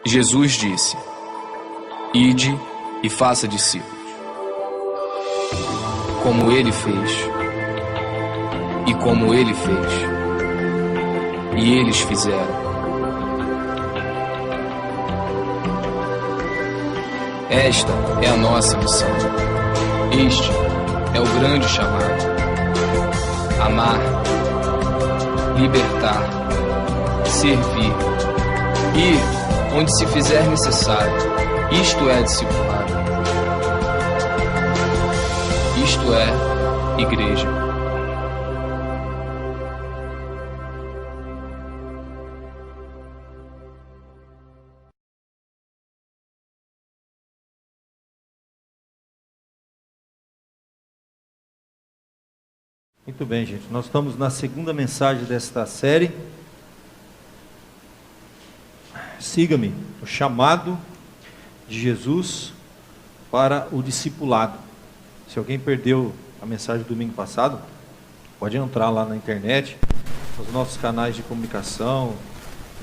Jesus disse: Ide e faça discípulos, como ele fez, e como ele fez, e eles fizeram. Esta é a nossa missão. Este é o grande chamado: amar, libertar, servir, ir onde se fizer necessário. Isto é discipulado. Isto é igreja. Muito bem, gente. Nós estamos na segunda mensagem desta série. Siga-me, o chamado de Jesus para o discipulado. Se alguém perdeu a mensagem do domingo passado, pode entrar lá na internet, nos nossos canais de comunicação,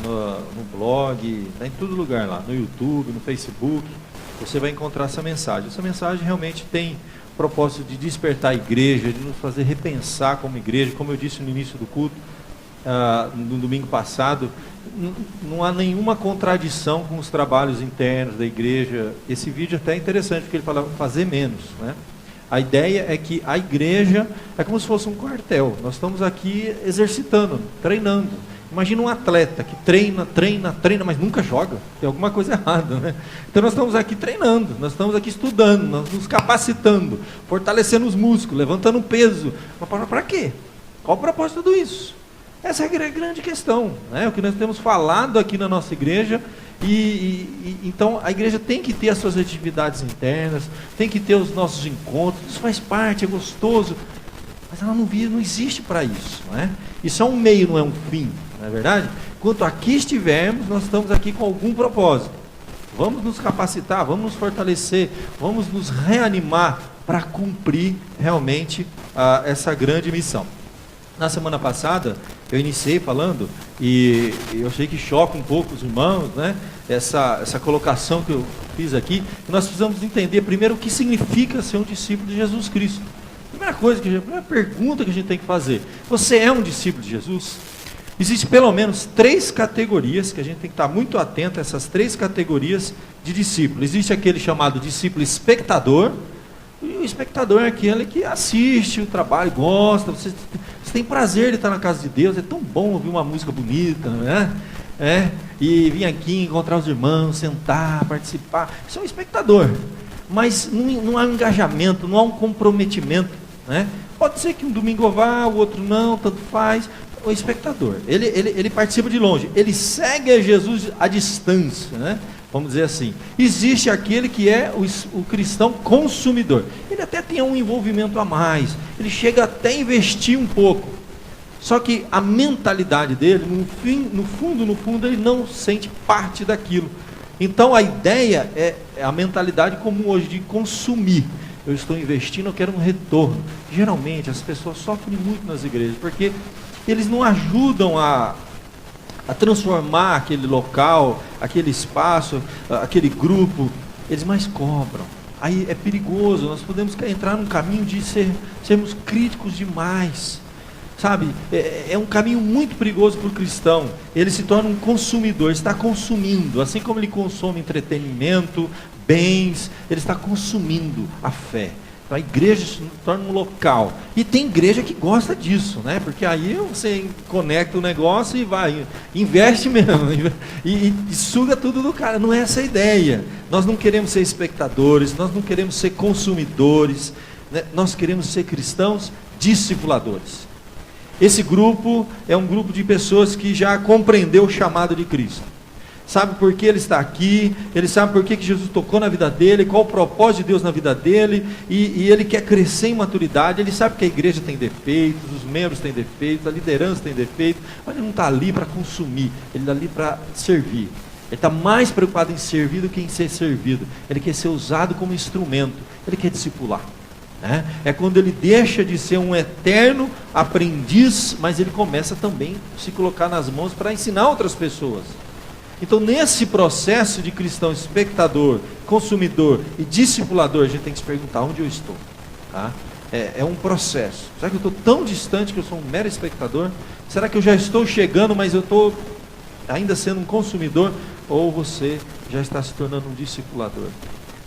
no blog, tá em todo lugar lá, no YouTube, no Facebook, você vai encontrar essa mensagem. Essa mensagem realmente tem o propósito de despertar a igreja, de nos fazer repensar como igreja. Como eu disse no início do culto, no domingo passado, não há nenhuma contradição com os trabalhos internos da igreja. Esse vídeo até é interessante, porque ele fala fazer menos, né? A ideia é que a igreja é como se fosse um quartel. Nós estamos aqui exercitando, treinando. Imagina um atleta que treina, mas nunca joga. Tem alguma coisa errada, né? Então nós estamos aqui treinando, nós estamos aqui estudando, nós nos capacitando, fortalecendo os músculos, levantando peso. Mas para quê? Qual o propósito de tudo isso? Essa é a grande questão, né? O que nós temos falado aqui na nossa igreja. Então a igreja tem que ter as suas atividades internas, tem que ter os nossos encontros. Isso faz parte, é gostoso, mas ela não existe para isso, não é? Isso é um meio, não é um fim, não é verdade? Enquanto aqui estivermos, nós estamos aqui com algum propósito. Vamos nos capacitar, vamos nos fortalecer, vamos nos reanimar para cumprir realmente essa grande missão. Na semana passada, eu iniciei falando, e eu sei que choca um pouco os irmãos, né? Essa colocação que eu fiz aqui. Nós precisamos entender primeiro o que significa ser um discípulo de Jesus Cristo. Primeira pergunta que a gente tem que fazer: você é um discípulo de Jesus? Existem pelo menos 3 categorias, que a gente tem que estar muito atento a essas 3 categorias de discípulo. Existe aquele chamado discípulo espectador. E o espectador é aquele que assiste o trabalho, gosta, você tem prazer de estar na casa de Deus. É tão bom ouvir uma música bonita, né? E vir aqui encontrar os irmãos, sentar, participar. Isso é um espectador, mas não há um engajamento, não há um comprometimento, né? Pode ser que um domingo vá, o outro não, tanto faz. O espectador, ele participa de longe, ele segue a Jesus à distância, né? Vamos dizer assim. Existe aquele que é o cristão consumidor. Ele até tem um envolvimento a mais, ele chega até a investir um pouco, só que a mentalidade dele, no fundo, ele não sente parte daquilo. Então a ideia é a mentalidade comum hoje de consumir. Eu estou investindo, eu quero um retorno. Geralmente as pessoas sofrem muito nas igrejas, porque eles não ajudam a transformar aquele local, aquele espaço, aquele grupo. Eles mais cobram. Aí é perigoso, nós podemos entrar num caminho de sermos críticos demais, sabe? É um caminho muito perigoso para o cristão. Ele se torna um consumidor, está consumindo, assim como ele consome entretenimento, bens, ele está consumindo a fé. Então a igreja se torna um local. E tem igreja que gosta disso, né? Porque aí você conecta o negócio e vai, investe mesmo, e suga tudo do cara. Não é essa a ideia. Nós não queremos ser espectadores, nós não queremos ser consumidores, né? Nós queremos ser cristãos discipuladores. Esse grupo é um grupo de pessoas que já compreendeu o chamado de Cristo. Sabe por que ele está aqui, ele sabe por que Jesus tocou na vida dele, qual o propósito de Deus na vida dele, e ele quer crescer em maturidade. Ele sabe que a igreja tem defeitos, os membros têm defeitos, a liderança tem defeitos, mas ele não está ali para consumir, ele está ali para servir. Ele está mais preocupado em servir do que em ser servido. Ele quer ser usado como instrumento, ele quer discipular, né? É quando ele deixa de ser um eterno aprendiz, mas ele começa também a se colocar nas mãos para ensinar outras pessoas. Então, nesse processo de cristão espectador, consumidor e discipulador, a gente tem que se perguntar onde eu estou. Tá? É um processo. Será que eu estou tão distante que eu sou um mero espectador? Será que eu já estou chegando, mas eu estou ainda sendo um consumidor? Ou você já está se tornando um discipulador?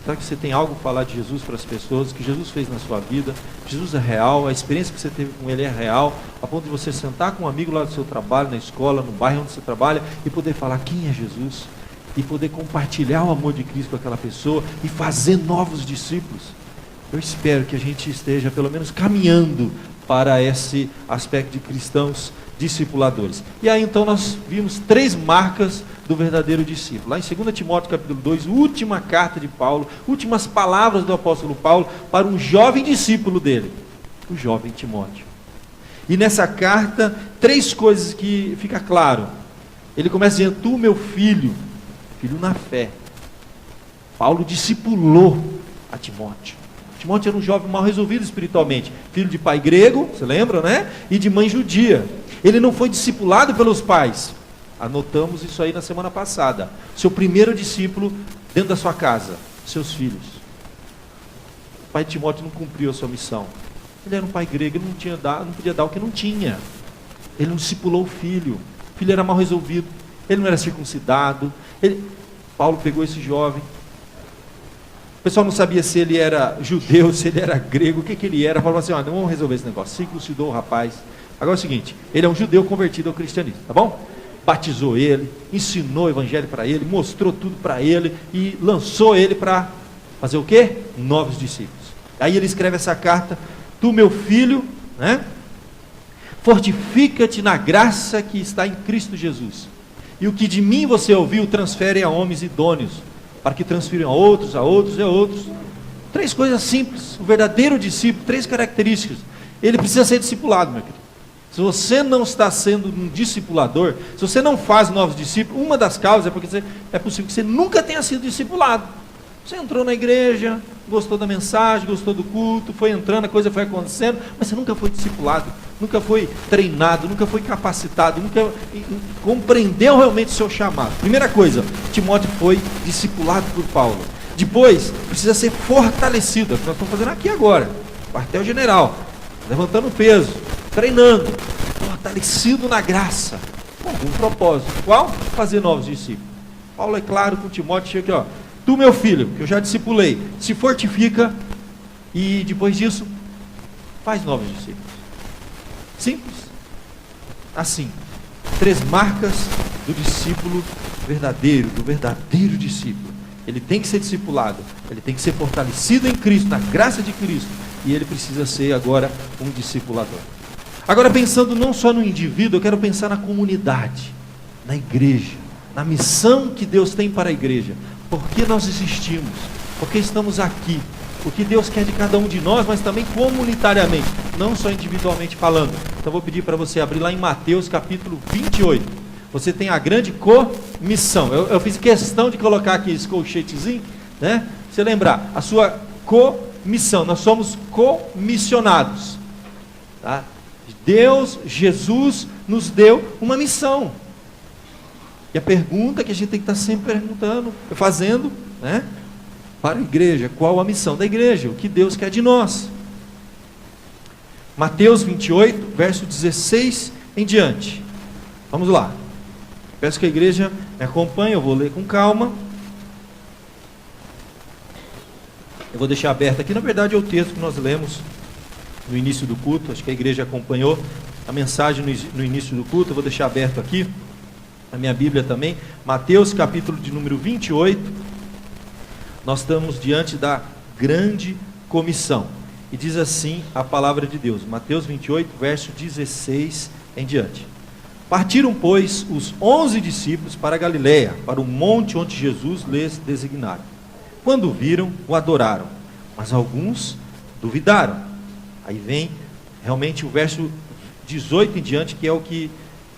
Será que você tem algo para falar de Jesus para as pessoas, que Jesus fez na sua vida? Jesus é real, a experiência que você teve com Ele é real, a ponto de você sentar com um amigo lá do seu trabalho, na escola, no bairro onde você trabalha, e poder falar quem é Jesus, e poder compartilhar o amor de Cristo com aquela pessoa, e fazer novos discípulos. Eu espero que a gente esteja pelo menos caminhando para esse aspecto de cristãos discipuladores. E aí então nós vimos 3 marcas do verdadeiro discípulo. Lá em 2 Timóteo capítulo 2, última carta de Paulo, últimas palavras do apóstolo Paulo para um jovem discípulo dele, o jovem Timóteo. E nessa carta, 3 coisas que fica claro. Ele começa dizendo: tu, meu filho, filho na fé. Paulo discipulou a Timóteo. Timóteo era um jovem mal resolvido espiritualmente, filho de pai grego, você lembra, né? E de mãe judia. Ele não foi discipulado pelos pais. Anotamos isso aí na semana passada. Seu primeiro discípulo dentro da sua casa, seus filhos. O pai de Timóteo não cumpriu a sua missão. Ele era um pai grego, ele não podia dar o que não tinha. Ele não discipulou o filho. O filho era mal resolvido. Ele não era circuncidado. Paulo pegou esse jovem. O pessoal não sabia se ele era judeu, se ele era grego, o que ele era. Falou assim: não vamos resolver esse negócio. Circuncidou o rapaz. Agora é o seguinte: ele é um judeu convertido ao cristianismo, tá bom? Batizou ele, ensinou o evangelho para ele, mostrou tudo para ele e lançou ele para fazer o quê? Novos discípulos. Aí ele escreve essa carta: tu, meu filho, né? Fortifica-te na graça que está em Cristo Jesus. E o que de mim você ouviu, transfere a homens idôneos, para que transfiram a outros, a outros e a outros. 3 coisas simples. O verdadeiro discípulo, 3 características. Ele precisa ser discipulado, meu querido. Se você não está sendo um discipulador, se você não faz novos discípulos, uma das causas é porque é possível que você nunca tenha sido discipulado. Você entrou na igreja, gostou da mensagem, gostou do culto, foi entrando, a coisa foi acontecendo, mas você nunca foi discipulado, nunca foi treinado, nunca foi capacitado, nunca compreendeu realmente o seu chamado. Primeira coisa, Timóteo foi discipulado por Paulo. Depois, precisa ser fortalecido, é o que nós estamos fazendo aqui agora, quartel-general, levantando peso, treinando, fortalecido na graça, com algum propósito. Qual? Fazer novos discípulos. Paulo é claro com Timóteo, chega aqui, ó: tu, meu filho, que eu já discipulei, se fortifica e depois disso, faz novos discípulos. Simples. Assim, 3 marcas do discípulo verdadeiro, do verdadeiro discípulo. Ele tem que ser discipulado, ele tem que ser fortalecido em Cristo, na graça de Cristo, e ele precisa ser agora um discipulador. Agora, pensando não só no indivíduo, eu quero pensar na comunidade, na igreja, na missão que Deus tem para a igreja. Por que nós existimos? Por que estamos aqui? O que Deus quer de cada um de nós, mas também comunitariamente, não só individualmente falando. Então vou pedir para você abrir lá em Mateus capítulo 28. Você tem a grande comissão. Eu fiz questão de colocar aqui esse colchetezinho, né? Você lembrar, a sua comissão. Nós somos comissionados, tá? Deus, Jesus, nos deu uma missão. E a pergunta que a gente tem que estar sempre perguntando, fazendo, né, para a igreja: qual a missão da igreja? O que Deus quer de nós? Mateus 28, verso 16 em diante. Vamos lá. Peço que a igreja me acompanhe, eu vou ler com calma. Eu vou deixar aberto aqui, na verdade é o texto que nós lemos no início do culto. Acho que a igreja acompanhou a mensagem no início do culto. Eu vou deixar aberto aqui a minha Bíblia também, Mateus capítulo de número 28, nós estamos diante da grande comissão, e diz assim a palavra de Deus, Mateus 28, verso 16 em diante. Partiram, pois, os 11 discípulos para a Galiléia, para o monte onde Jesus lhes designara. Quando o viram, o adoraram, mas alguns duvidaram. Aí vem realmente o verso 18 em diante, que é o que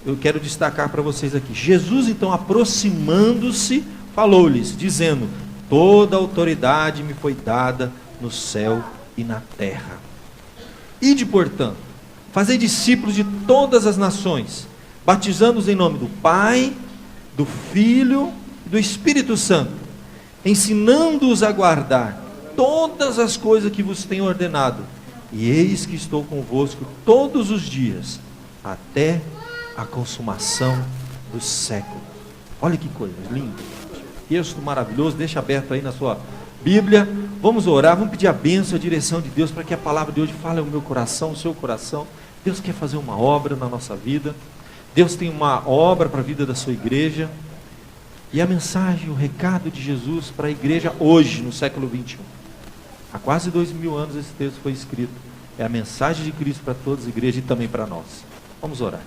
eu quero destacar para vocês aqui. Jesus, então, aproximando-se, falou-lhes, dizendo: toda autoridade me foi dada no céu e na terra. Ide, portanto, fazei discípulos de todas as nações, batizando-os em nome do Pai, do Filho e do Espírito Santo, ensinando-os a guardar todas as coisas que vos tenho ordenado. E eis que estou convosco todos os dias, até a consumação dos séculos. Olha que coisa linda. Texto maravilhoso, deixa aberto aí na sua Bíblia. Vamos orar, vamos pedir a bênção, a direção de Deus, para que a palavra de hoje fale ao meu coração, ao seu coração. Deus quer fazer uma obra na nossa vida. Deus tem uma obra para a vida da sua igreja. E a mensagem, o recado de Jesus para a igreja hoje, no século 21. Há quase 2000 anos esse texto foi escrito. É a mensagem de Cristo para todas as igrejas e também para nós. Vamos orar.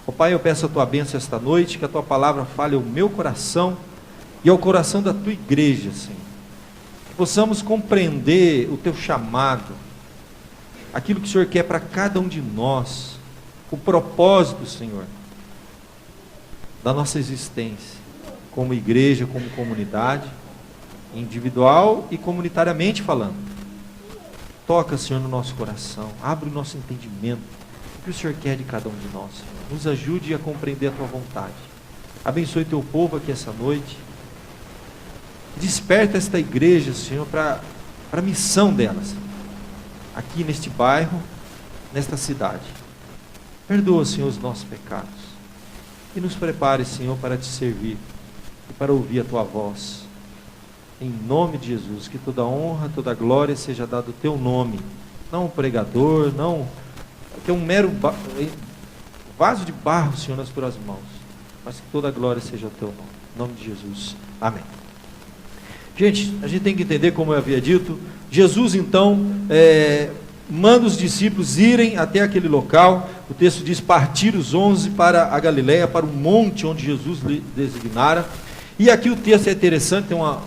Ó Pai, eu peço a tua bênção esta noite, que a tua palavra fale ao meu coração e ao coração da tua igreja, Senhor. Que possamos compreender o teu chamado, aquilo que o Senhor quer para cada um de nós, o propósito, Senhor, da nossa existência, como igreja, como comunidade, individual e comunitariamente falando. Toca, Senhor, no nosso coração, abre o nosso entendimento, o que o Senhor quer de cada um de nós, Senhor. Nos ajude a compreender a tua vontade. Abençoe teu povo aqui essa noite. Desperta esta igreja, Senhor, para a missão delas, aqui neste bairro, nesta cidade. Perdoa, Senhor, os nossos pecados e nos prepare, Senhor, para te servir e para ouvir a tua voz. Em nome de Jesus, que toda honra, toda glória seja dada ao teu nome, não um pregador, não que é um mero vaso de barro, Senhor, nas tuas mãos, mas que toda glória seja ao teu nome. Em nome de Jesus, amém. Gente, a gente tem que entender, como eu havia dito, Jesus então manda os discípulos irem até aquele local. O texto diz: partir os 11 para a Galileia, para o monte onde Jesus lhe designara. E aqui o texto é interessante, tem uma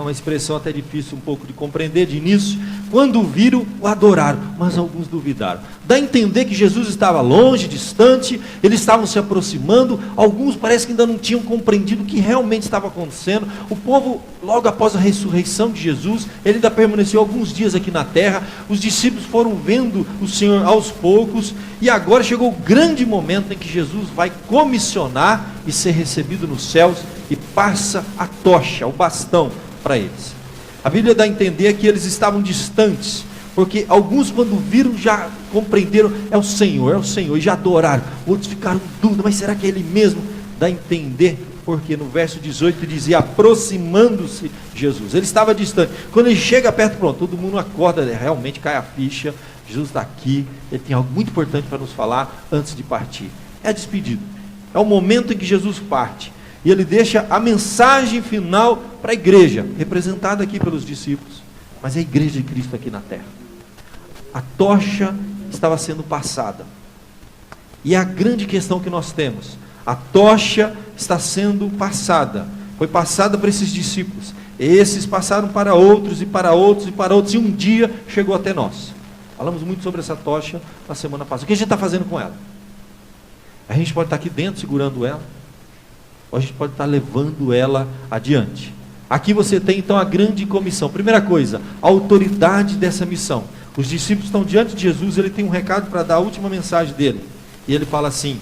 expressão até difícil um pouco de compreender de início. Quando o viram, o adoraram, mas alguns duvidaram. Dá a entender que Jesus estava longe, distante, eles estavam se aproximando. Alguns parece que ainda não tinham compreendido o que realmente estava acontecendo. O povo, logo após a ressurreição de Jesus, ele ainda permaneceu alguns dias aqui na terra. Os discípulos foram vendo o Senhor aos poucos, e agora chegou o grande momento em que Jesus vai comissionar e ser recebido nos céus, e passa a tocha, o bastão para eles. A Bíblia dá a entender que eles estavam distantes, porque alguns, quando viram, já compreenderam: é o Senhor, e já adoraram. Outros ficaram em dúvida: mas será que é Ele mesmo? Dá a entender, porque no verso 18 dizia: aproximando-se Jesus. Ele estava distante. Quando ele chega perto, pronto, todo mundo acorda, realmente cai a ficha. Jesus está aqui, ele tem algo muito importante para nos falar antes de partir. É a despedida, é o momento em que Jesus parte. E ele deixa a mensagem final para a igreja, representada aqui pelos discípulos, mas é a igreja de Cristo aqui na terra. A tocha estava sendo passada, e é a grande questão que nós temos: a tocha está sendo passada, foi passada para esses discípulos, esses passaram para outros, e para outros, e para outros, e um dia chegou até nós. Falamos muito sobre essa tocha na semana passada. O que a gente está fazendo com ela? A gente pode estar aqui dentro segurando ela, ou a gente pode estar levando ela adiante. Aqui você tem então a grande comissão. Primeira coisa, a autoridade dessa missão. Os discípulos estão diante de Jesus, ele tem um recado para dar, a última mensagem dele. E ele fala assim: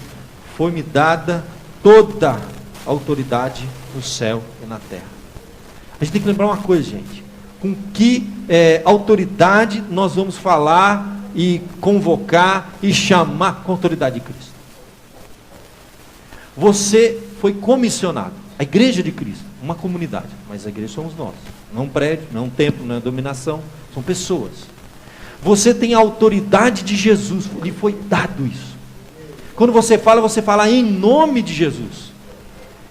foi-me dada toda a autoridade no céu e na terra. A gente tem que lembrar uma coisa, gente: com que autoridade nós vamos falar e convocar e chamar? Com a autoridade de Cristo. Você foi comissionado, a igreja de Cristo, uma comunidade, mas a igreja somos nós, não um prédio, não um templo, não é dominação, são pessoas. Você tem a autoridade de Jesus, lhe foi dado isso. Quando você fala em nome de Jesus.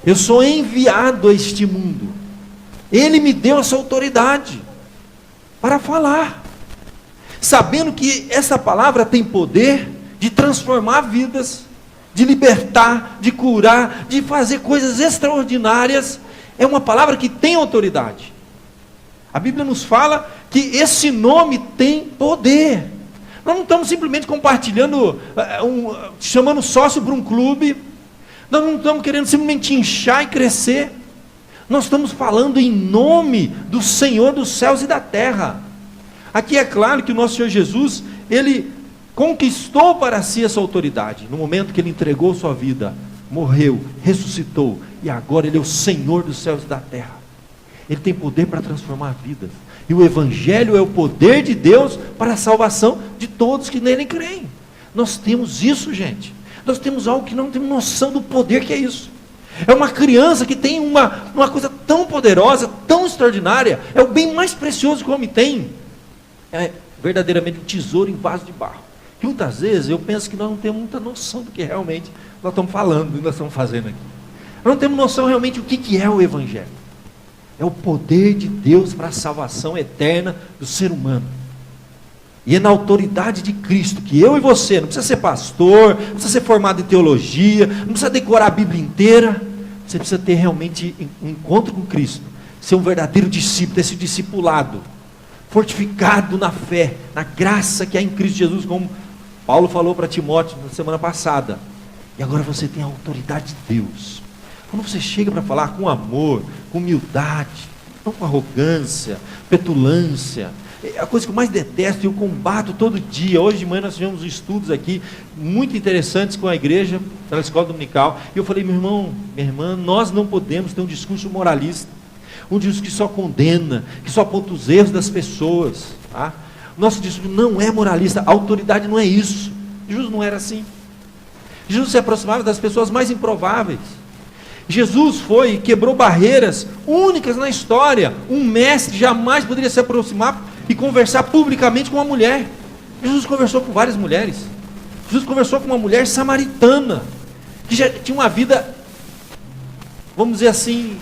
Eu sou enviado a este mundo, ele me deu essa autoridade para falar, sabendo que essa palavra tem poder de transformar vidas, de libertar, de curar, de fazer coisas extraordinárias. É uma palavra que tem autoridade. A Bíblia nos fala que esse nome tem poder. Nós não estamos simplesmente compartilhando, chamando sócio para um clube. Nós não estamos querendo simplesmente inchar e crescer. Nós estamos falando em nome do Senhor dos céus e da terra. Aqui é claro que o nosso Senhor Jesus, ele conquistou para si essa autoridade, no momento que ele entregou sua vida, morreu, ressuscitou, e agora Ele é o Senhor dos céus e da terra. Ele tem poder para transformar vidas. E o Evangelho é o poder de Deus para a salvação de todos que nele creem. Nós temos isso, gente. Nós temos algo que não temos noção do poder que é isso. É uma criança que tem uma coisa tão poderosa, tão extraordinária. É o bem mais precioso que o homem tem. É verdadeiramente um tesouro em vaso de barro. E muitas vezes eu penso que nós não temos muita noção do que realmente nós estamos falando, do que nós estamos fazendo aqui. Nós não temos noção realmente do que é o Evangelho. É o poder de Deus para a salvação eterna do ser humano. E é na autoridade de Cristo que eu e você, não precisa ser pastor, não precisa ser formado em teologia, não precisa decorar a Bíblia inteira. Você precisa ter realmente um encontro com Cristo, ser um verdadeiro discípulo, ter sido discipulado, fortificado na fé, na graça que há em Cristo Jesus, como Paulo falou para Timóteo na semana passada. E agora você tem a autoridade de Deus. Quando você chega para falar com amor, com humildade, não com arrogância, petulância, é a coisa que eu mais detesto e eu combato todo dia. Hoje de manhã nós tivemos estudos aqui muito interessantes com a igreja, na escola dominical, e eu falei, meu irmão, minha irmã, nós não podemos ter um discurso moralista, um discurso que só condena, que só aponta os erros das pessoas, tá? Nosso discurso não é moralista, a autoridade não é isso. Jesus não era assim. Jesus se aproximava das pessoas mais improváveis. Jesus foi e quebrou barreiras únicas na história. Um mestre jamais poderia se aproximar e conversar publicamente com uma mulher. Jesus conversou com várias mulheres. Jesus conversou com uma mulher samaritana, que já tinha uma vida, vamos dizer assim,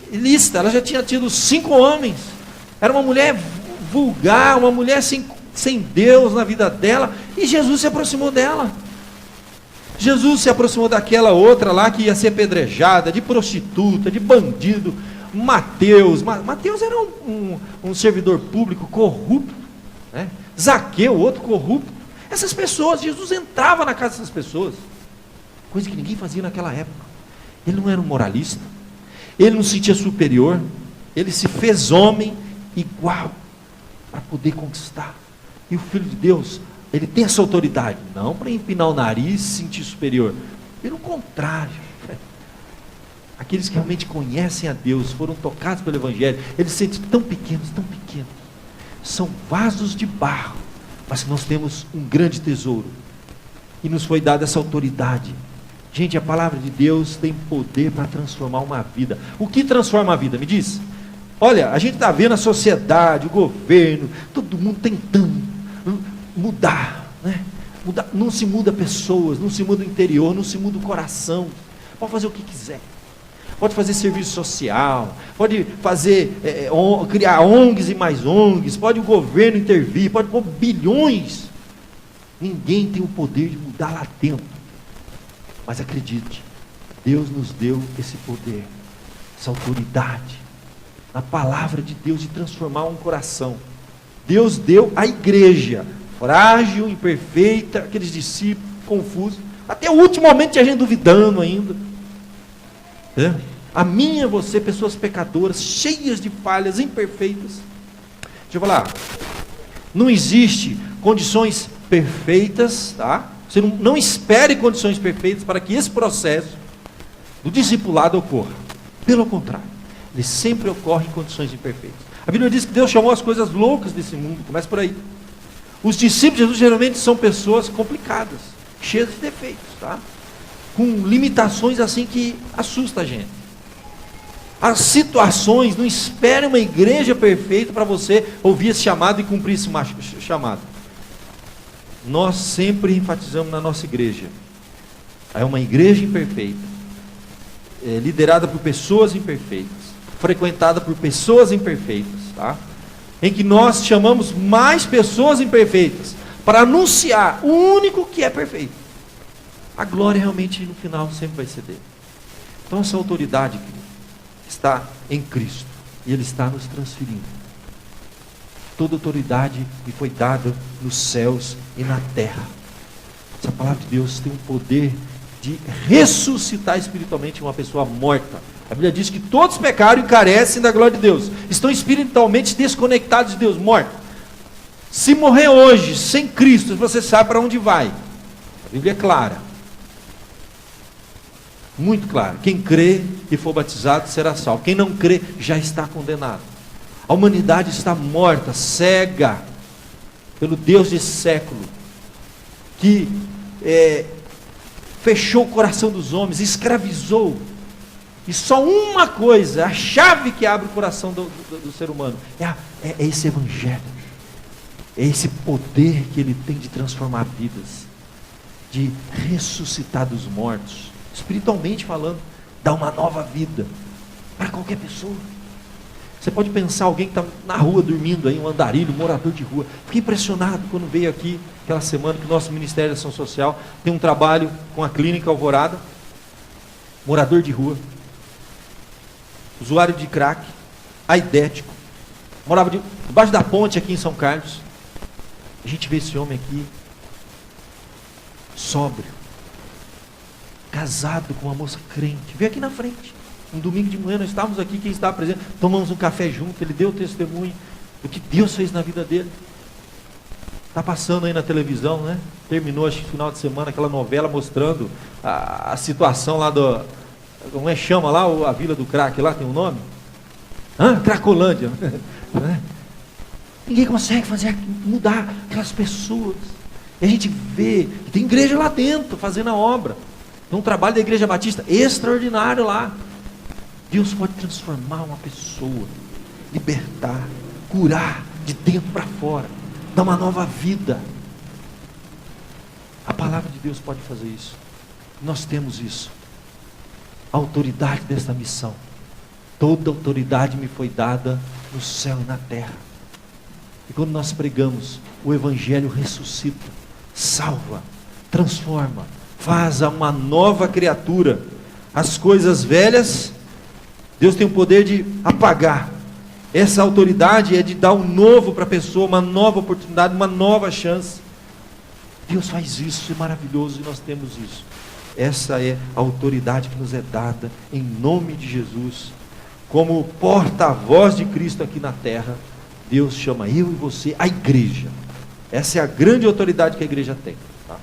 ilícita. Ela já tinha tido 5 homens. Era uma mulher vulgar, uma mulher sem Deus na vida dela. E Jesus se aproximou dela. Jesus se aproximou daquela outra lá que ia ser apedrejada, de prostituta, de bandido. Mateus era um servidor público corrupto, né? Zaqueu, outro corrupto. Essas pessoas, Jesus entrava na casa dessas pessoas, coisa que ninguém fazia naquela época. Ele não era um moralista, ele não se sentia superior, ele se fez homem igual para poder conquistar. E o Filho de Deus, ele tem essa autoridade, não para empinar o nariz e se sentir superior, pelo contrário. Aqueles que realmente conhecem a Deus, foram tocados pelo Evangelho, eles se sentem tão pequenos, são vasos de barro, mas nós temos um grande tesouro, e nos foi dada essa autoridade. Gente, a palavra de Deus tem poder para transformar uma vida. O que transforma a vida? Me diz. Olha, a gente está vendo a sociedade, o governo, todo mundo tentando mudar, né? Não se muda pessoas, não se muda o interior, não se muda o coração. Pode fazer o que quiser, pode fazer serviço social, pode fazer, criar ONGs e mais ONGs, pode o governo intervir, pode pôr bilhões. Ninguém tem o poder de mudar lá dentro. Mas acredite, Deus nos deu esse poder, essa autoridade, na palavra de Deus, de transformar um coração. Deus deu à igreja, frágil, imperfeita, aqueles discípulos confusos, até o último momento tinha gente duvidando ainda. A mim e a você, pessoas pecadoras, cheias de falhas, imperfeitas. Deixa eu falar, não existe condições perfeitas, tá? Você não espere condições perfeitas para que esse processo do discipulado ocorra. Pelo contrário, ele sempre ocorre em condições imperfeitas. A Bíblia diz que Deus chamou as coisas loucas desse mundo, começa por aí. Os discípulos de Jesus geralmente são pessoas complicadas, cheias de defeitos, tá? Com limitações assim que assusta a gente. As situações, não espere uma igreja perfeita para você ouvir esse chamado e cumprir esse chamado. Nós sempre enfatizamos na nossa igreja, é uma igreja imperfeita, liderada por pessoas imperfeitas, frequentada por pessoas imperfeitas, tá? Em que nós chamamos mais pessoas imperfeitas para anunciar o único que é perfeito. A glória realmente no final sempre vai ser dele. Então essa autoridade está em Cristo e Ele está nos transferindo. Toda autoridade me foi dada nos céus e na terra. Essa palavra de Deus tem o poder de ressuscitar espiritualmente uma pessoa morta. A Bíblia diz que todos pecaram e carecem da glória de Deus, estão espiritualmente desconectados de Deus, mortos. Se morrer hoje sem Cristo, você sabe para onde vai. A Bíblia é clara. Muito claro. Quem crê e for batizado será salvo. Quem não crê já está condenado. A humanidade está morta, cega, pelo Deus desse século, que fechou o coração dos homens, escravizou. E só uma coisa, a chave que abre o coração do ser humano, é esse evangelho. É esse poder que ele tem de transformar vidas, de ressuscitar dos mortos, espiritualmente falando, dar uma nova vida para qualquer pessoa. Você pode pensar alguém que está na rua dormindo aí, um andarilho, um morador de rua. Fiquei impressionado quando veio aqui aquela semana que o nosso Ministério da Ação Social tem um trabalho com a Clínica Alvorada, morador de rua, usuário de crack, aidético, morava debaixo da ponte aqui em São Carlos. A gente vê esse homem aqui, sóbrio, casado com uma moça crente, veio aqui na frente, um domingo de manhã, nós estávamos aqui, quem estava presente, tomamos um café junto, ele deu testemunho do que Deus fez na vida dele. Está passando aí na televisão, né? Terminou, acho que no final de semana, aquela novela mostrando a situação lá do... Como é que chama lá a Vila do Crack? Lá tem um nome? Cracolândia. Ninguém consegue mudar aquelas pessoas. E a gente vê que tem igreja lá dentro fazendo a obra. Tem um trabalho da Igreja Batista extraordinário lá. Deus pode transformar uma pessoa, libertar, curar de dentro para fora, dar uma nova vida. A palavra de Deus pode fazer isso. Nós temos isso. A autoridade desta missão. Toda autoridade me foi dada no céu e na terra. E quando nós pregamos, o Evangelho ressuscita, salva, transforma, faz uma nova criatura. As coisas velhas, Deus tem o poder de apagar. Essa autoridade é de dar um novo para a pessoa, uma nova oportunidade, uma nova chance. Deus faz isso, é maravilhoso e nós temos isso. Essa é a autoridade que nos é dada em nome de Jesus. Como porta-voz de Cristo aqui na terra, Deus chama eu e você, a igreja. Essa é a grande autoridade que a igreja tem. Tá?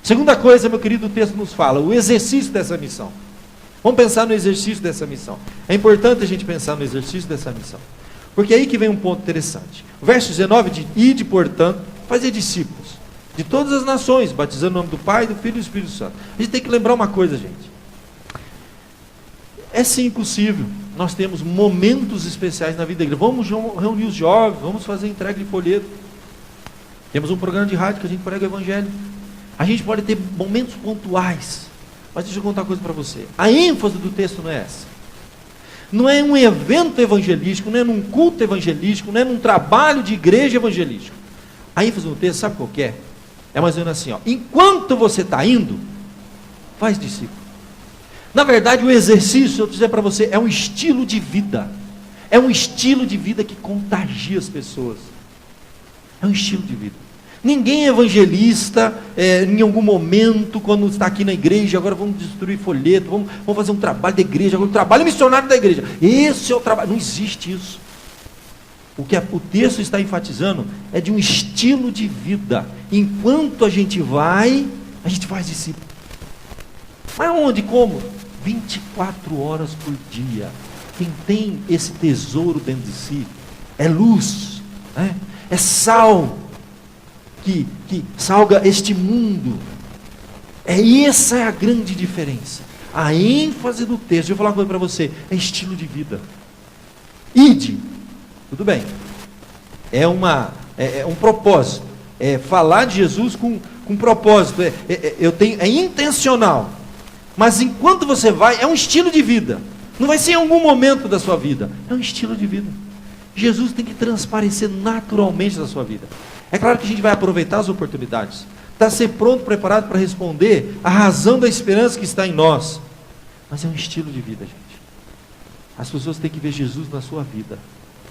Segunda coisa, meu querido, o texto nos fala, o exercício dessa missão. Vamos pensar no exercício dessa missão. É importante a gente pensar no exercício dessa missão. Porque é aí que vem um ponto interessante. O verso 19 de ide, portanto, fazer discípulos de todas as nações, batizando o nome do Pai, do Filho e do Espírito Santo. A gente tem que lembrar uma coisa, gente. É sim possível. Nós temos momentos especiais na vida da igreja. Vamos reunir os jovens, vamos fazer entrega de folheto. Temos um programa de rádio que a gente prega o Evangelho. A gente pode ter momentos pontuais. Mas deixa eu contar uma coisa para você. A ênfase do texto não é essa. Não é um evento evangelístico, não é num culto evangelístico, não é num trabalho de igreja evangelístico. A ênfase do texto, sabe qual que é? É mais ou menos assim, ó. Enquanto você está indo, faz discípulo. Na verdade, o exercício, eu vou dizer para você, é um estilo de vida. É um estilo de vida que contagia as pessoas. É um estilo de vida. Ninguém é evangelista em algum momento, quando está aqui na igreja, agora vamos distribuir folheto, vamos fazer um trabalho da igreja, agora um trabalho missionário da igreja. Esse é o trabalho. Não existe isso. O que o texto está enfatizando é de um estilo de vida. Enquanto a gente faz discípulo. Mas onde? Como? 24 horas por dia. Quem tem esse tesouro dentro de si é luz, né? É sal que salga este mundo. Essa é a grande diferença. A ênfase do texto, deixa eu falar uma coisa para você, é estilo de vida. Ide, tudo bem, é um propósito, é falar de Jesus com propósito, é intencional. Mas enquanto você vai, é um estilo de vida. Não vai ser em algum momento da sua vida. É um estilo de vida. Jesus tem que transparecer naturalmente na sua vida. É claro que a gente vai aproveitar as oportunidades. Está ser pronto, preparado para responder a razão da esperança que está em nós. Mas é um estilo de vida, gente. As pessoas têm que ver Jesus na sua vida.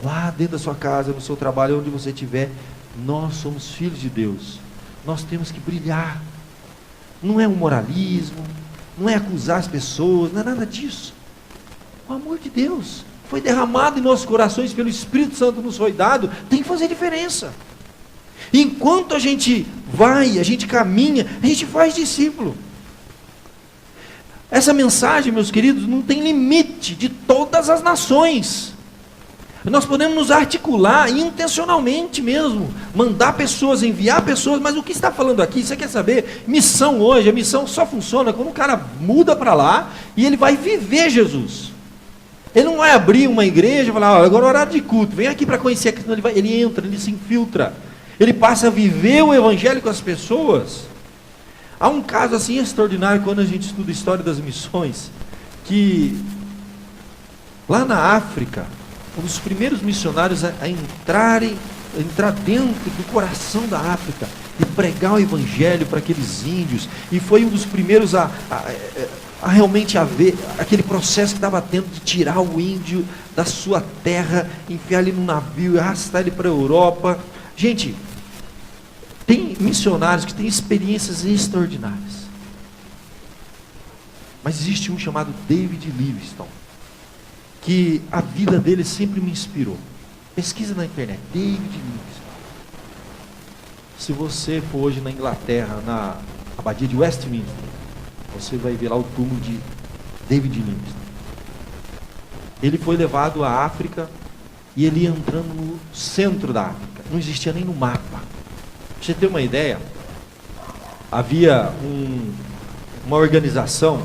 Lá dentro da sua casa, no seu trabalho, onde você estiver. Nós somos filhos de Deus. Nós temos que brilhar. Não é um moralismo. Não é acusar as pessoas, não é nada disso. O amor de Deus foi derramado em nossos corações pelo Espírito Santo nos foi dado, tem que fazer diferença. Enquanto a gente vai, a gente caminha, a gente faz discípulo. Essa mensagem, meus queridos, não tem limite de todas as nações. Nós podemos nos articular intencionalmente mesmo, mandar pessoas, enviar pessoas, mas o que está falando aqui, você quer saber? Missão hoje, a missão só funciona quando o cara muda para lá e ele vai viver Jesus. Ele não vai abrir uma igreja e falar, agora é horário de culto, vem aqui para conhecer, ele entra, ele se infiltra, ele passa a viver o evangelho com as pessoas. Há um caso assim extraordinário quando a gente estuda a história das missões, que lá na África, um dos primeiros missionários a entrar dentro do coração da África e pregar o evangelho para aqueles índios, e foi um dos primeiros a realmente ver aquele processo que estava tendo de tirar o índio da sua terra, enfiar ele no navio e arrastar ele para a Europa. Gente, tem missionários que têm experiências extraordinárias, mas existe um chamado David Livingstone, que a vida dele sempre me inspirou. Pesquisa na internet, David Livingstone. Se você for hoje na Inglaterra, na abadia de Westminster, você vai ver lá o túmulo de David Livingstone. Ele foi levado à África e ele ia entrando no centro da África, não existia nem no mapa. Pra você ter uma ideia, havia uma organização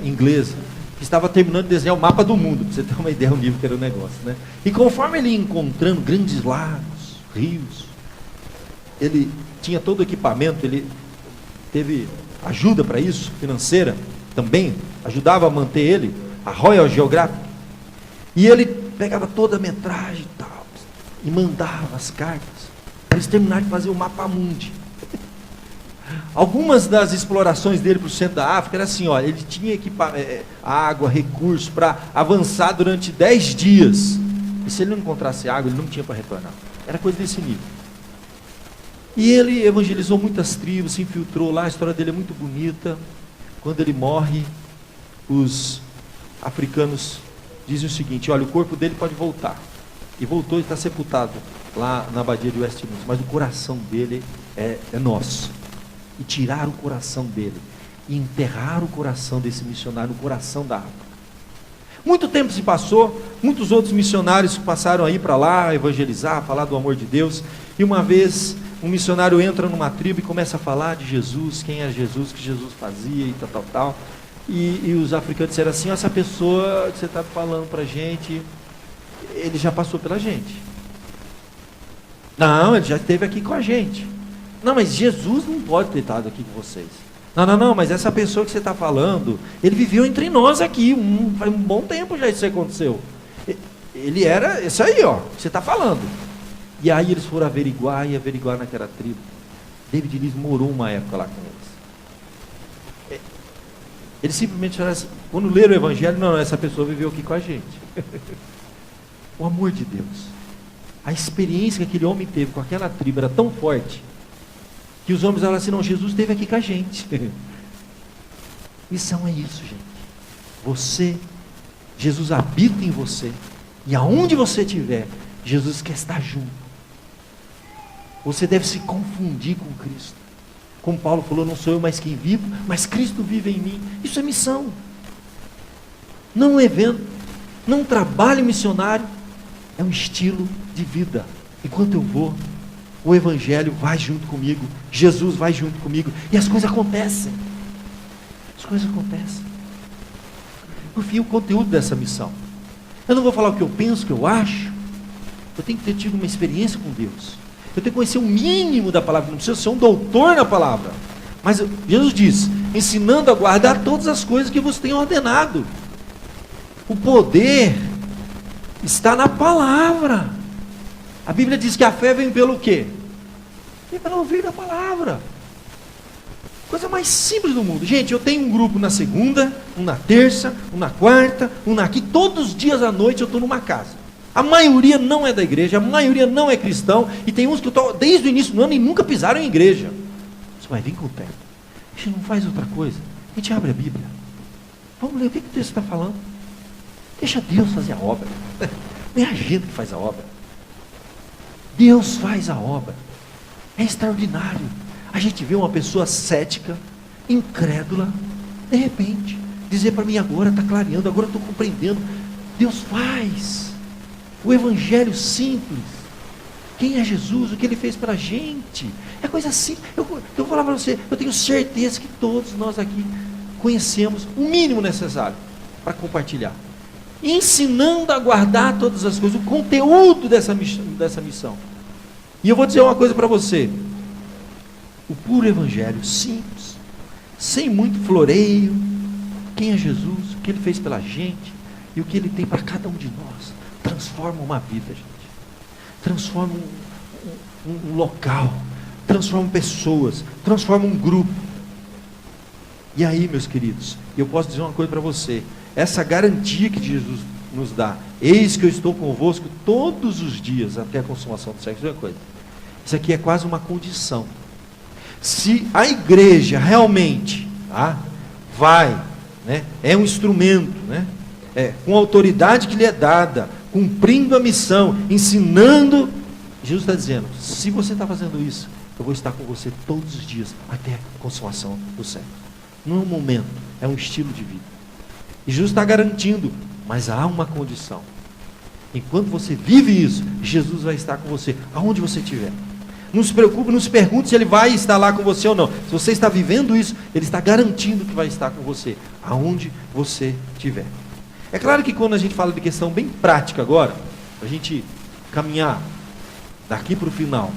inglesa que estava terminando de desenhar o mapa do mundo, para você ter uma ideia do nível que era o negócio, né? E conforme ele ia encontrando grandes lagos, rios, ele tinha todo o equipamento, ele teve ajuda para isso, financeira também, ajudava a manter ele, a Royal Geographic, e ele pegava toda a metragem e tal, e mandava as cartas, para eles terminarem de fazer o mapa mundi. Algumas das explorações dele para o centro da África era assim, ó, ele tinha água, recursos para avançar durante 10 dias. E se ele não encontrasse água, ele não tinha para retornar. Era coisa desse nível. E ele evangelizou muitas tribos, se infiltrou lá, a história dele é muito bonita. Quando ele morre, os africanos dizem o seguinte, olha, o corpo dele pode voltar. E voltou e está sepultado lá na abadia de Westminster, mas o coração dele é nosso. E tirar o coração dele, e enterrar o coração desse missionário no coração da África. Muito tempo se passou, muitos outros missionários passaram aí para lá, evangelizar, falar do amor de Deus, e uma vez um missionário entra numa tribo e começa a falar de Jesus, quem é Jesus, o que Jesus fazia e tal, e os africanos disseram assim, essa pessoa que você está falando para a gente, ele já passou pela gente. Não, ele já esteve aqui com a gente. Não, mas Jesus não pode ter estado aqui com vocês. Não, mas essa pessoa que você está falando, ele viveu entre nós aqui, faz um bom tempo já isso aconteceu. Ele era esse aí, ó, que você está falando. E aí eles foram averiguar naquela tribo. David Livingstone morou uma época lá com eles. Eles simplesmente falaram assim, quando leram o evangelho, não, essa pessoa viveu aqui com a gente. O amor de Deus, a experiência que aquele homem teve com aquela tribo era tão forte, que os homens falaram assim, não, Jesus esteve aqui com a gente. Missão é isso, gente. Jesus habita em você, e aonde você estiver, Jesus quer estar junto. Você deve se confundir com Cristo. Como Paulo falou, não sou eu mais quem vivo, mas Cristo vive em mim. Isso é missão. Não um evento, não um trabalho missionário, é um estilo de vida. Enquanto eu vou, o Evangelho vai junto comigo, Jesus vai junto comigo, e as coisas acontecem. As coisas acontecem. Por fim, o conteúdo dessa missão. Eu não vou falar o que eu penso, o que eu acho. Eu tenho que ter tido uma experiência com Deus. Eu tenho que conhecer o mínimo da palavra. Não precisa ser um doutor na palavra. Mas Jesus diz, ensinando a guardar todas as coisas que vos tenho ordenado. O poder está na palavra. A Bíblia diz que a fé vem pelo quê? Vem pelo ouvir da palavra. Coisa mais simples do mundo. Gente, eu tenho um grupo na segunda, um na terça, um na quarta, um na quinta. Todos os dias à noite eu estou numa casa. A maioria não é da igreja, a maioria não é cristão. E tem uns que eu estou desde o início do ano e nunca pisaram em igreja. Você vai vir com o pé. A gente não faz outra coisa. A gente abre a Bíblia. Vamos ler o que o texto está falando. Deixa Deus fazer a obra. Não é a gente que faz a obra. Deus faz a obra. É extraordinário. A gente vê uma pessoa cética, incrédula, De repente, dizer para mim agora, está clareando, agora eu estou compreendendo. Deus faz. O evangelho simples. Quem é Jesus? O que Ele fez para a gente? É coisa assim. Eu vou falar para você, eu tenho certeza que todos nós aqui conhecemos o mínimo necessário para compartilhar. Ensinando a guardar todas as coisas, o conteúdo dessa missão. E eu vou dizer uma coisa para você. O puro evangelho, simples, sem muito floreio. Quem é Jesus? O que Ele fez pela gente? E o que Ele tem para cada um de nós? Transforma uma vida, gente. Transforma um local. Transforma pessoas. Transforma um grupo. E aí, meus queridos, eu posso dizer uma coisa para você. Essa garantia que Jesus nos dá. Eis que eu estou convosco todos os dias até a consumação do século. Isso é uma coisa. Isso aqui é quase uma condição. Se a igreja realmente vai, né, é um instrumento, né, com a autoridade que lhe é dada, cumprindo a missão, ensinando, Jesus está dizendo, se você está fazendo isso, eu vou estar com você todos os dias, até a consumação do século. Não é um momento, é um estilo de vida. E Jesus está garantindo, mas há uma condição. Enquanto você vive isso, Jesus vai estar com você, aonde você estiver. Não se preocupe, não se pergunte se Ele vai estar lá com você ou não. Se você está vivendo isso, Ele está garantindo que vai estar com você, aonde você estiver. É claro que quando a gente fala de questão bem prática agora, a gente caminhar daqui para o final,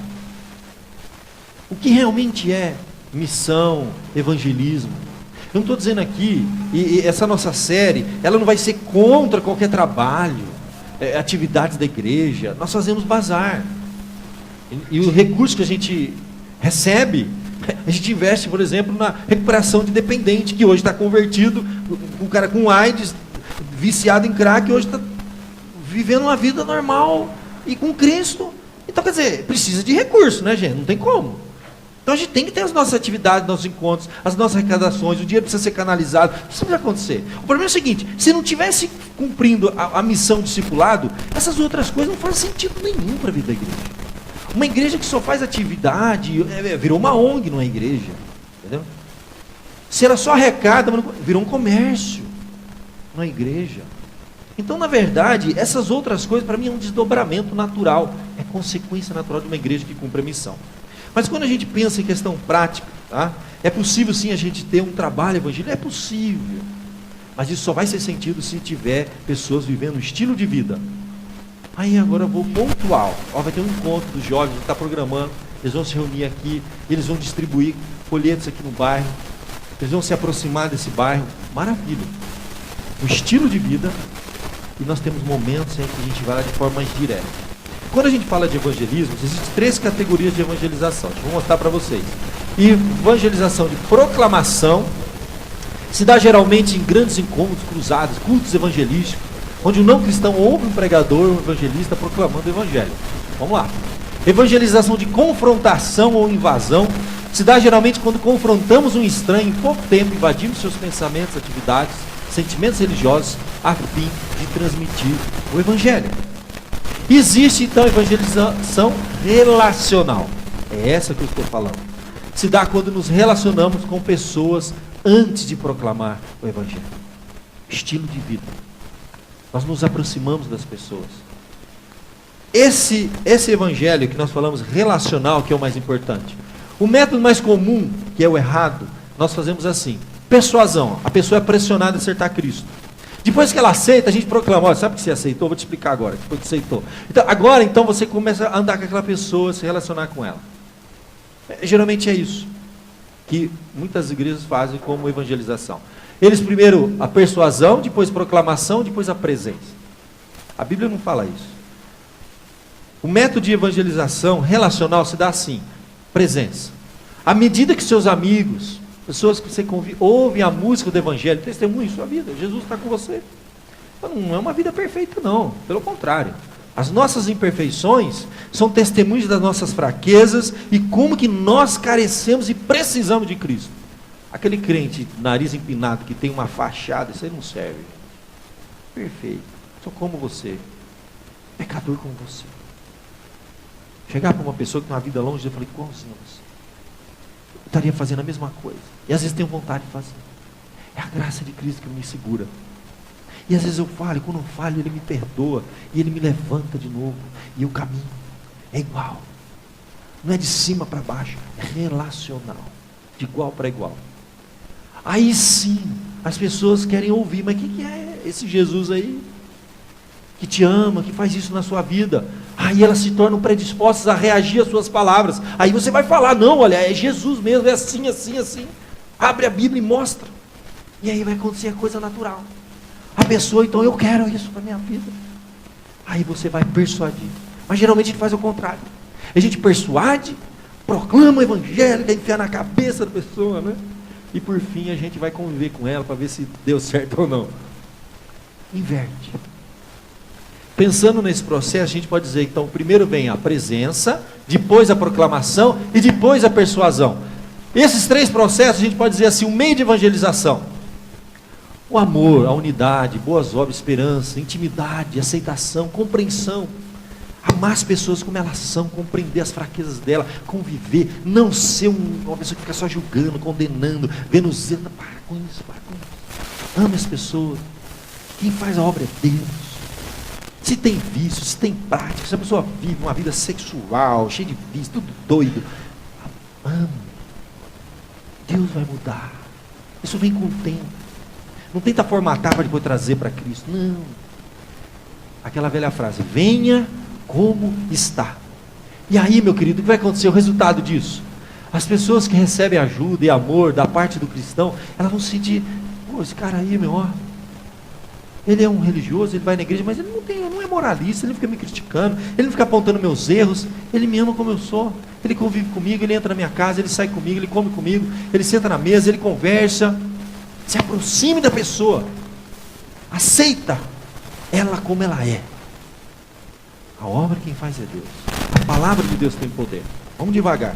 o que realmente é missão, evangelismo? Eu não estou dizendo aqui, e essa nossa série, ela não vai ser contra qualquer trabalho, atividades da igreja. Nós fazemos bazar. E o recurso que a gente recebe, a gente investe, por exemplo, na recuperação de dependente, que hoje está convertido, um cara com AIDS, viciado em crack, hoje está vivendo uma vida normal, e com Cristo. Então, quer dizer, precisa de recurso, né, gente? Não tem como. Então a gente tem que ter as nossas atividades, nossos encontros, as nossas arrecadações, o dinheiro precisa ser canalizado, isso precisa acontecer. O problema é o seguinte, se não tivesse cumprindo a missão discipulado, essas outras coisas não fazem sentido nenhum para a vida da igreja. Uma igreja que só faz atividade, virou uma ONG, não é igreja, entendeu? Se ela só arrecada, virou um comércio, não é igreja. Então, na verdade, essas outras coisas para mim é um desdobramento natural, é consequência natural de uma igreja que cumpre a missão. Mas quando a gente pensa em questão prática, é possível sim a gente ter um trabalho evangélico? É possível. Mas isso só vai ser sentido se tiver pessoas vivendo um estilo de vida. Aí agora eu vou pontual. Vai ter um encontro dos jovens, a gente está programando, eles vão se reunir aqui, eles vão distribuir folhetos aqui no bairro, eles vão se aproximar desse bairro. Maravilha. Um estilo de vida, e nós temos momentos em que a gente vai lá de forma mais direta. Quando a gente fala de evangelismo, existem 3 categorias de evangelização. Deixa eu mostrar para vocês. Evangelização de proclamação se dá geralmente em grandes encontros, cruzadas, cultos evangelísticos, onde o não cristão ouve um pregador, um evangelista proclamando o evangelho. Vamos lá. Evangelização de confrontação ou invasão se dá geralmente quando confrontamos um estranho em pouco tempo, invadimos seus pensamentos, atividades, sentimentos religiosos, a fim de transmitir o evangelho. Existe então a evangelização relacional. É essa que eu estou falando. Se dá quando nos relacionamos com pessoas antes de proclamar o evangelho. Estilo de vida. Nós nos aproximamos das pessoas. Esse evangelho que nós falamos relacional, que é o mais importante. O método mais comum, que é o errado, nós fazemos assim. Persuasão. A pessoa é pressionada a acertar Cristo. Depois que ela aceita, a gente proclama, sabe que você aceitou? Vou te explicar agora, depois que você aceitou. Então, agora, você começa a andar com aquela pessoa, se relacionar com ela. Geralmente é isso que muitas igrejas fazem como evangelização. Eles primeiro a persuasão, depois proclamação, depois a presença. A Bíblia não fala isso. O método de evangelização relacional se dá assim, presença. À medida que seus amigos, pessoas que você convive, ouvem a música do evangelho, testemunhem sua vida, Jesus está com você. Não é uma vida perfeita não, pelo contrário. As nossas imperfeições são testemunhos das nossas fraquezas e como que nós carecemos e precisamos de Cristo. Aquele crente, nariz empinado, que tem uma fachada, isso aí não serve. Perfeito, sou como você, pecador como você. Chegar para uma pessoa que tem uma vida longe, eu falei, igualzinho a você. Eu estaria fazendo a mesma coisa. E às vezes tenho vontade de fazer. É a graça de Cristo que me segura. E às vezes eu falho, e quando eu falho, Ele me perdoa, e Ele me levanta de novo, e eu caminho. É igual. Não é de cima para baixo, é relacional, de igual para igual. Aí sim, as pessoas querem ouvir, mas quem que é esse Jesus aí? Que te ama, que faz isso na sua vida. Aí elas se tornam predispostas a reagir às suas palavras. Aí você vai falar, não, olha, é Jesus mesmo, é assim, assim, assim. Abre a Bíblia e mostra. E aí vai acontecer a coisa natural. A pessoa, então, eu quero isso para a minha vida. Aí você vai persuadir. Mas geralmente a gente faz o contrário. A gente persuade, proclama o evangelho, quer enfiar na cabeça da pessoa, né? E por fim a gente vai conviver com ela para ver se deu certo ou não. Inverte. Pensando nesse processo, a gente pode dizer, então, primeiro vem a presença, depois a proclamação e depois a persuasão. Esses três processos, a gente pode dizer assim, um meio de evangelização. O amor, a unidade, boas obras, esperança, intimidade, aceitação, compreensão. Amar as pessoas como elas são, compreender as fraquezas dela, conviver, não ser uma pessoa que fica só julgando, condenando, vendo os erros. Para com isso, para com isso. Ame as pessoas. Quem faz a obra é Deus. Se tem vício, se tem prática, se a pessoa vive uma vida sexual, cheia de vício, tudo doido, ame. Deus vai mudar. Isso vem com o tempo. Não tenta formatar para depois trazer para Cristo. Não. Aquela velha frase, venha como está. E aí, meu querido, o que vai acontecer? O resultado disso? As pessoas que recebem ajuda e amor da parte do cristão, elas vão sentir, pô, esse cara aí, meu, ó, ele é um religioso, ele vai na igreja, mas ele não é moralista, ele não fica me criticando, ele não fica apontando meus erros, ele me ama como eu sou, ele convive comigo, ele entra na minha casa, ele sai comigo, ele come comigo, ele senta na mesa, ele conversa. Se aproxime da pessoa, aceita ela como ela é. A obra quem faz é Deus. A palavra de Deus tem poder. Vamos devagar.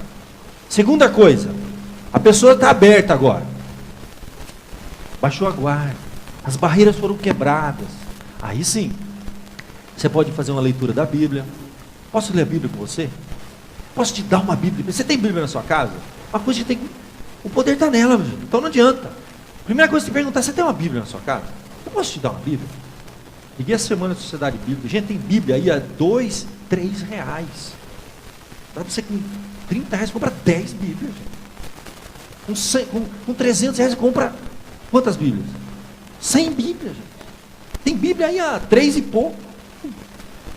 Segunda coisa, a pessoa está aberta agora. Baixou a guarda. As barreiras foram quebradas. Aí sim, você pode fazer uma leitura da Bíblia. Posso ler a Bíblia com você? Posso te dar uma Bíblia? Você tem Bíblia na sua casa? Uma coisa que tem. O poder está nela, meu. Então não adianta. Primeira coisa que você perguntar, você tem uma Bíblia na sua casa? Eu posso te dar uma Bíblia? Liguei a semana da Sociedade Bíblica. Gente, tem Bíblia aí a R$2, R$3. Dá para você com R$30 compra 10 Bíblias. Com R$300 você compra quantas Bíblias? 100 Bíblias. Gente. Tem Bíblia aí a 3 e pouco.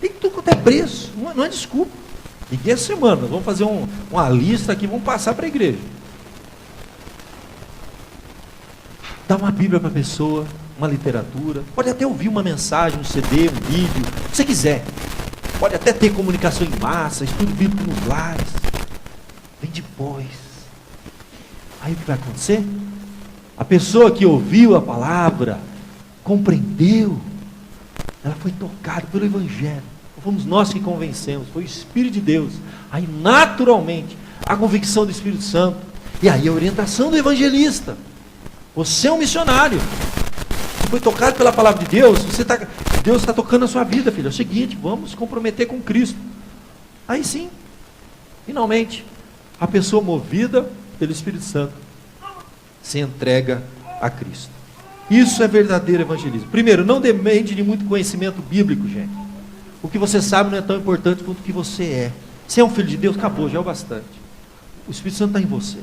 Tem tudo quanto é preço. Não é desculpa. Liguei a semana. Vamos fazer uma lista aqui. Vamos passar para a igreja. Dá uma Bíblia para a pessoa, uma literatura, pode até ouvir uma mensagem, um CD, um vídeo, o que você quiser. Pode até ter comunicação em massa, estudo bíblico nos lares. Vem depois. Aí o que vai acontecer? A pessoa que ouviu a palavra, compreendeu, ela foi tocada pelo Evangelho. Não fomos nós que convencemos, foi o Espírito de Deus. Aí naturalmente, a convicção do Espírito Santo, e aí a orientação do evangelista. Você é um missionário. Você foi tocado pela palavra de Deus. Deus está tocando a sua vida, filho. É o seguinte, vamos se comprometer com Cristo. Aí sim, finalmente, a pessoa movida pelo Espírito Santo se entrega a Cristo. Isso é verdadeiro evangelismo. Primeiro, não depende de muito conhecimento bíblico, gente. O que você sabe não é tão importante quanto o que você é. Você é um filho de Deus, acabou, já é o bastante. O Espírito Santo está em você.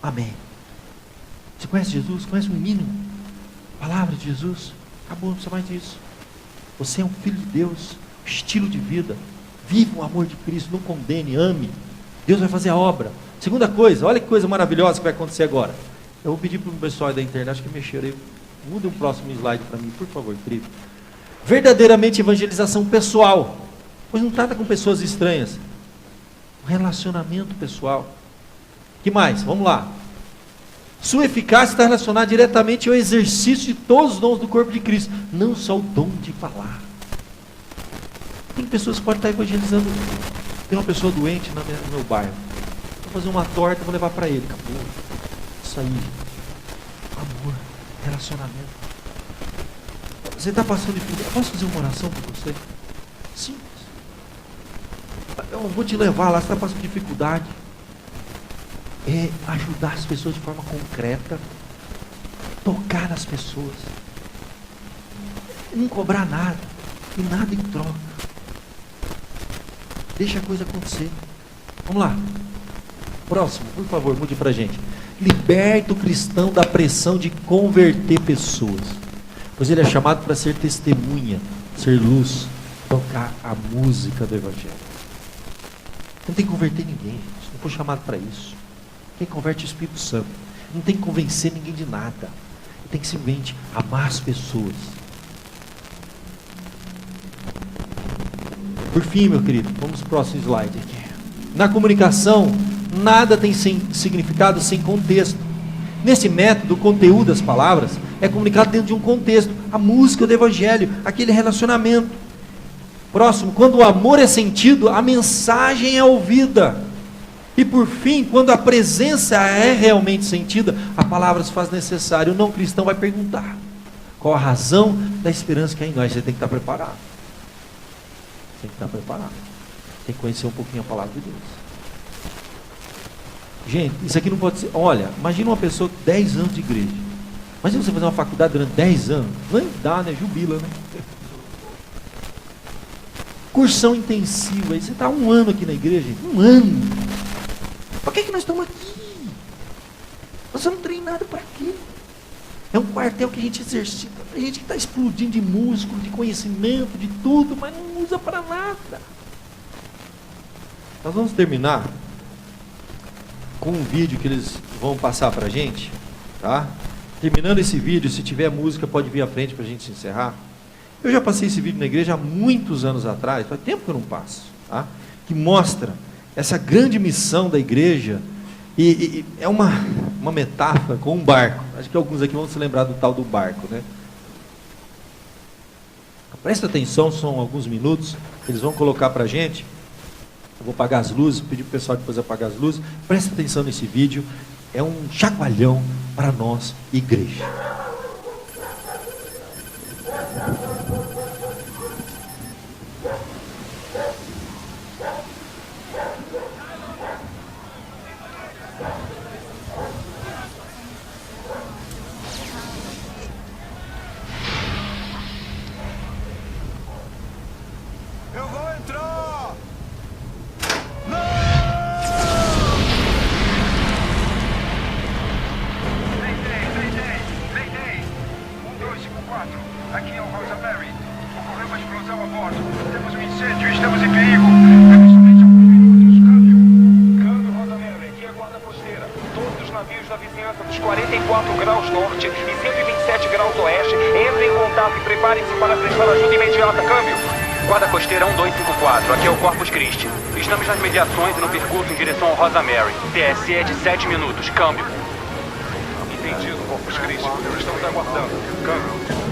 Amém. Você conhece Jesus? Conhece o mínimo? A palavra de Jesus? Acabou, não precisa mais disso. Você é um filho de Deus, estilo de vida. Viva o amor de Cristo, não condene, ame. Deus vai fazer a obra. Segunda coisa, olha que coisa maravilhosa que vai acontecer agora. Eu vou pedir para o pessoal da internet que mexeram aí. Muda o próximo slide para mim, por favor, querido. Verdadeiramente evangelização pessoal. Pois não trata com pessoas estranhas. Um relacionamento pessoal. Que mais? Vamos lá. Sua eficácia está relacionada diretamente ao exercício de todos os dons do corpo de Cristo, não só o dom de falar. Tem pessoas que podem estar evangelizando. Tem uma pessoa doente no meu bairro. Vou fazer uma torta, vou levar para ele. Acabou. Isso aí. Amor, relacionamento. Você está passando dificuldade. Posso fazer uma oração por você? Simples. Eu vou te levar lá, você está passando dificuldade. É ajudar as pessoas de forma concreta. tocar nas pessoas, não cobrar nada, e nada em troca. Deixa a coisa acontecer. Vamos lá. Próximo, por favor, mude pra gente. Liberta o cristão da pressão de converter pessoas, pois ele é chamado para ser testemunha, ser luz, tocar a música do Evangelho. Não tem que converter ninguém, gente. Não foi chamado para isso. Quem converte é o Espírito Santo. Não tem que convencer ninguém de nada. Tem que simplesmente amar as pessoas. Por fim, meu querido, vamos para o próximo slide aqui. Na comunicação, nada tem significado sem contexto. Nesse método, o conteúdo das palavras é comunicado dentro de um contexto. A música do Evangelho, aquele relacionamento. Próximo, quando o amor é sentido, a mensagem é ouvida. E por fim, quando a presença é realmente sentida, a palavra se faz necessária. O não cristão vai perguntar: qual a razão da esperança que há em nós? Você tem que estar preparado. Tem que estar preparado. Tem que conhecer um pouquinho a palavra de Deus. Gente, isso aqui não pode ser. Olha, imagina uma pessoa com 10 anos de igreja. Imagina você fazer uma faculdade durante 10 anos. Nem dá, né? Jubila, né? Cursão intensiva. Aí você está 1 ano aqui na igreja, gente. 1 ano. Por que nós estamos aqui? Nós somos treinados para quê? É um quartel que a gente exercita. A gente que está explodindo de músculo, de conhecimento, de tudo, mas não usa para nada. Nós vamos terminar com um vídeo que eles vão passar para a gente, tá? Terminando esse vídeo, se tiver música, pode vir à frente para a gente encerrar. Eu já passei esse vídeo na igreja há muitos anos atrás, faz tempo que eu não passo, tá? Que mostra essa grande missão da igreja, e é uma metáfora com um barco. Acho que alguns aqui vão se lembrar do tal do barco, né? Presta atenção, são alguns minutos, eles vão colocar para a gente. Eu vou apagar as luzes, pedir para o pessoal depois apagar as luzes. Presta atenção nesse vídeo, é um chacoalhão para nós, igreja. Eu vou entrar! Mayday! 1254, aqui é o Rosa Mary. Ocorreu uma explosão a bordo. Temos um incêndio, estamos em perigo. Temos somente alguns minutos. Câmbio, Rosa Mary, aqui é a guarda costeira. Todos os navios da vizinhança dos 44 graus norte e 127 graus oeste entrem em contato e preparem-se para prestar ajuda imediata. Câmbio. Guarda costeira 1254, aqui é o Corpus Christi. Estamos nas mediações e no percurso em direção ao Rosa Mary. TSE é de 7 minutos. Câmbio. Entendido, Corpus Christi. Estamos aguardando. Câmbio.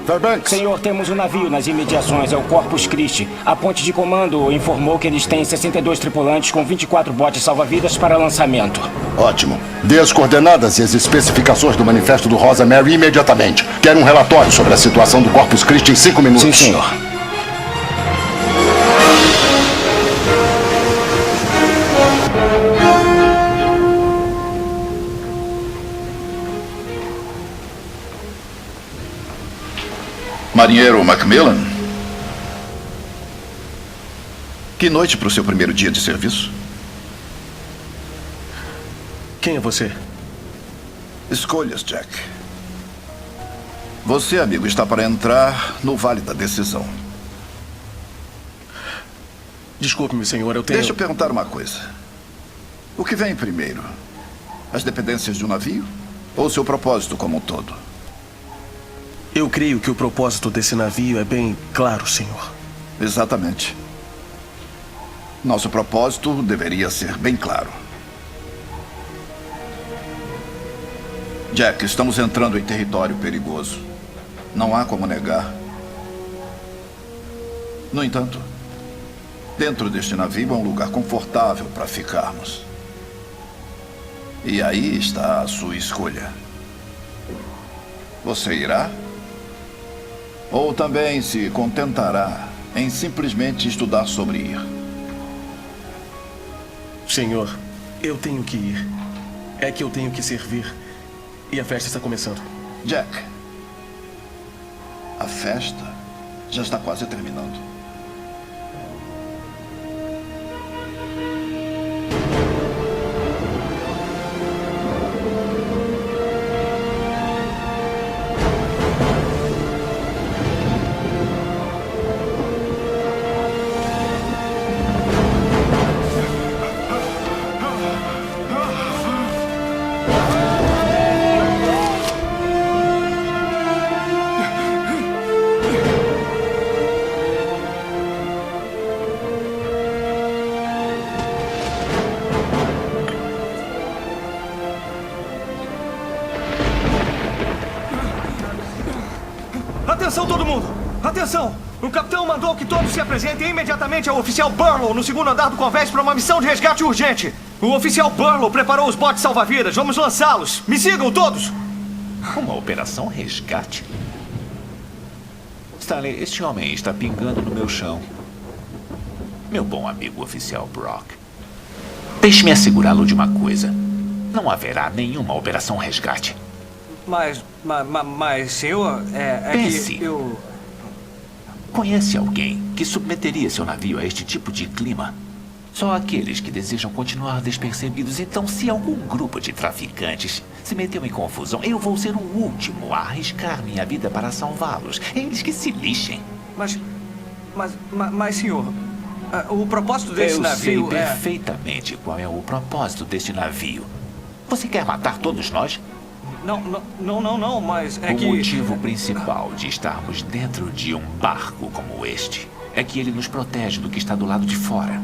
Fairbanks. Senhor, temos um navio nas imediações, é o Corpus Christi. A ponte de comando informou que eles têm 62 tripulantes com 24 botes salva-vidas para lançamento. Ótimo. Dê as coordenadas e as especificações do manifesto do Rosa Mary imediatamente. Quero um relatório sobre a situação do Corpus Christi em 5 minutos. Sim, senhor. Marinheiro Macmillan? Que noite para o seu primeiro dia de serviço? Quem é você? Escolhas, Jack. Você, amigo, está para entrar no Vale da Decisão. Desculpe-me, senhor, eu tenho... Deixa eu perguntar uma coisa. O que vem primeiro? As dependências de um navio? Ou seu propósito como um todo? Eu creio que o propósito desse navio é bem claro, senhor. Exatamente. Nosso propósito deveria ser bem claro. Jack, estamos entrando em território perigoso. Não há como negar. No entanto, dentro deste navio é um lugar confortável para ficarmos. E aí está a sua escolha. Você irá? Ou também se contentará em simplesmente estudar sobre ir? Senhor, eu tenho que ir. É que eu tenho que servir. E a festa está começando. Jack, a festa já está quase terminando. Atenção, todo mundo! Atenção! O capitão mandou que todos se apresentem imediatamente ao oficial Burlow no segundo andar do convés para uma missão de resgate urgente. O oficial Burlow preparou os botes salva-vidas. Vamos lançá-los. Me sigam todos! Uma operação resgate? Stanley, este homem está pingando no meu chão. Meu bom amigo oficial Brock, deixe-me assegurá-lo de uma coisa. Não haverá nenhuma operação resgate. Mas, senhor, Pense. que eu... Conhece alguém que submeteria seu navio a este tipo de clima? Só aqueles que desejam continuar despercebidos. Então, se algum grupo de traficantes se meteu em confusão, eu vou ser o último a arriscar minha vida para salvá-los. Eles que se lixem. Mas, senhor, o propósito desse eu navio sei perfeitamente qual é o propósito deste navio. Você quer matar todos nós? Não, mas é que... O motivo principal de estarmos dentro de um barco como este é que ele nos protege do que está do lado de fora.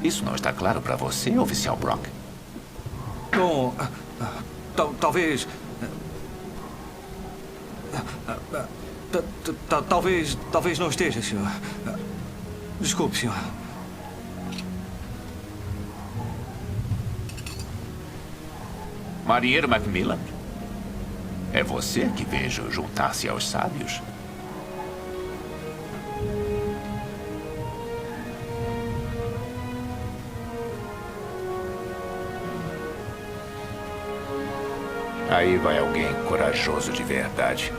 Isso não está claro para você, oficial Brock? Bom, talvez... Talvez não esteja, senhor. Desculpe, senhor. Marinheiro Macmillan? É você que vejo juntar-se aos sábios? Aí vai alguém corajoso de verdade.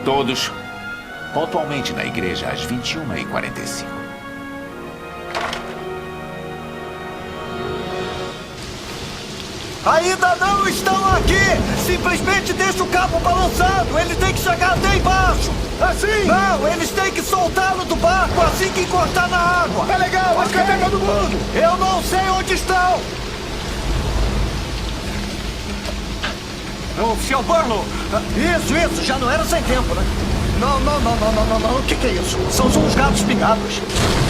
Todos, pontualmente na igreja às 21h45. Ainda não estão aqui! Simplesmente deixa o cabo balançado! Ele tem que chegar até embaixo! Assim? Não, eles têm que soltá-lo do barco assim que encostar na água! É legal, mas cadê todo mundo? Eu não sei onde estão! Oficial Burlow! Isso, já não era sem tempo, né? Não, o que é isso? São os gatos pingados.